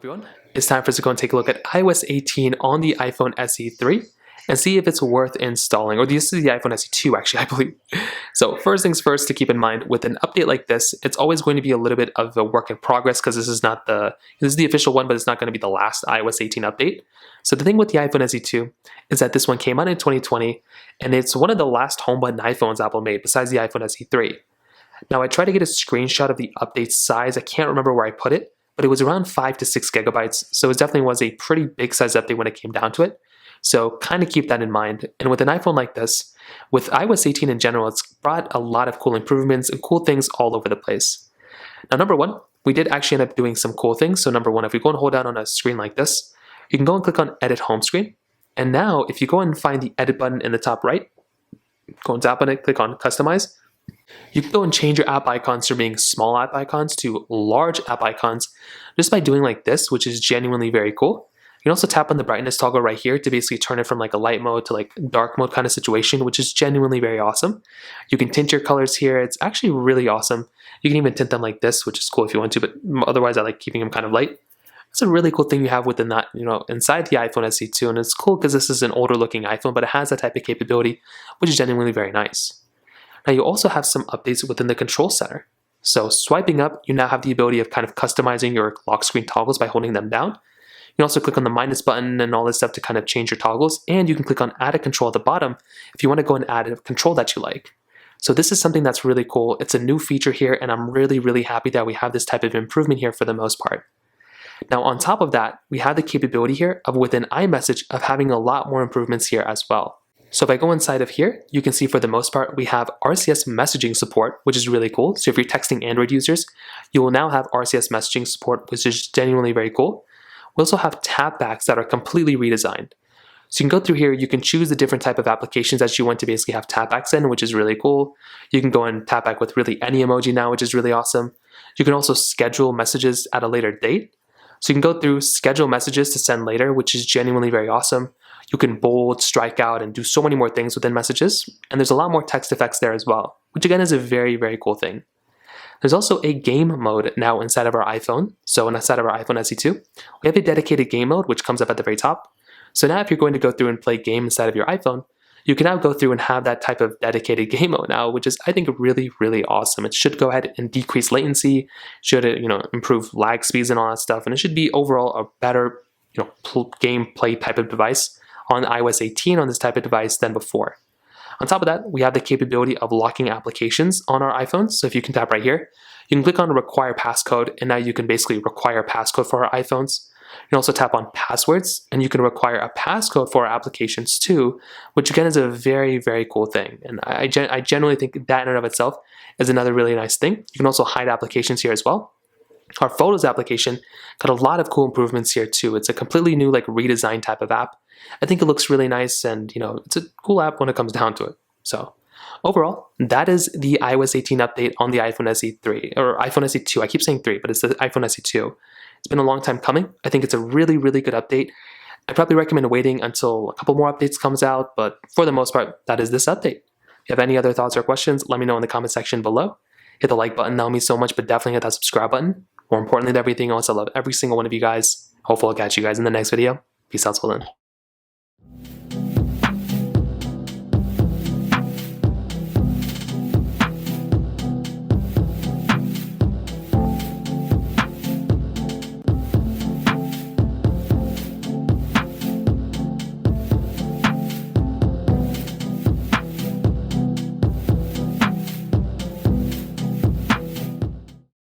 everyone, it's time for us to go and take a look at iOS 18 on the iPhone SE 3 and see if it's worth installing, or this is the iPhone SE 2 actually, I believe. So first things first to keep in mind, with an update like this, it's always going to be a little bit of a work in progress because this is the official one, but it's not going to be the last iOS 18 update. So the thing with the iPhone SE 2 is that this one came out in 2020, and it's one of the last home button iPhones Apple made besides the iPhone SE 3. Now I tried to get a screenshot of the update size. I can't remember where I put it, but it was around 5 to 6 gigabytes, so it definitely was a pretty big size update when it came down to it. So kind of keep that in mind. And with an iPhone like this, with iOS 18 in general, it's brought a lot of cool improvements and cool things all over the place. Now, number one, we did actually end up doing some cool things. So number one, if we go and hold down on a screen like this, you can go and click on Edit Home Screen. And now, if you go and find the Edit button in the top right, go and tap on it, click on Customize. You can go and change your app icons from being small app icons to large app icons just by doing like this, which is genuinely very cool. You can also tap on the brightness toggle right here to basically turn it from like a light mode to like dark mode kind of situation, which is genuinely very awesome. You can tint your colors here. It's actually really awesome. You can even tint them like this, which is cool if you want to, but otherwise I like keeping them kind of light. It's a really cool thing you have within that, inside the iPhone SE 2, and it's cool because this is an older looking iPhone, but it has that type of capability, which is genuinely very nice. Now you also have some updates within the control center. So swiping up, you now have the ability of kind of customizing your lock screen toggles by holding them down. You can also click on the minus button and all this stuff to kind of change your toggles, and you can click on add a control at the bottom if you want to go and add a control that you like. So this is something that's really cool. It's a new feature here, and I'm really, really happy that we have this type of improvement here for the most part. Now on top of that, we have the capability here of within iMessage of having a lot more improvements here as well. So if I go inside of here, you can see for the most part, we have RCS messaging support, which is really cool. So if you're texting Android users, you will now have RCS messaging support, which is genuinely very cool. We also have tapbacks that are completely redesigned. So you can go through here, you can choose the different type of applications that you want to basically have tapbacks in, which is really cool. You can go and tap back with really any emoji now, which is really awesome. You can also schedule messages at a later date. So you can go through schedule messages to send later, which is genuinely very awesome. You can bold, strike out, and do so many more things within messages. And there's a lot more text effects there as well, which again is a very, very cool thing. There's also a game mode now inside of our iPhone. So inside of our iPhone SE 2, we have a dedicated game mode, which comes up at the very top. So now if you're going to go through and play a game inside of your iPhone, you can now go through and have that type of dedicated game mode now, which is, I think, really, really awesome. It should go ahead and decrease latency, should improve lag speeds and all that stuff, and it should be overall a better, gameplay type of device on iOS 18 on this type of device than before. On top of that, we have the capability of locking applications on our iPhones. So if you can tap right here, you can click on require passcode, and now you can basically require a passcode for our iPhones. You can also tap on passwords, and you can require a passcode for our applications too, which again is a very, very cool thing. And I generally think that in and of itself is another really nice thing. You can also hide applications here as well. Our Photos application got a lot of cool improvements here too. It's a completely new redesigned type of app. I think it looks really nice, and it's a cool app when it comes down to it. So overall, that is the iOS 18 update on the iPhone SE 3, or iPhone SE 2. I keep saying 3, but it's the iPhone SE 2. It's been a long time coming. I think it's a really, really good update. I probably recommend waiting until a couple more updates comes out, but for the most part, that is this update. If you have any other thoughts or questions, let me know in the comment section below. Hit the like button, that would mean so much, but definitely hit that subscribe button. More importantly than everything else, I love every single one of you guys. Hopefully I'll catch you guys in the next video. Peace out till then.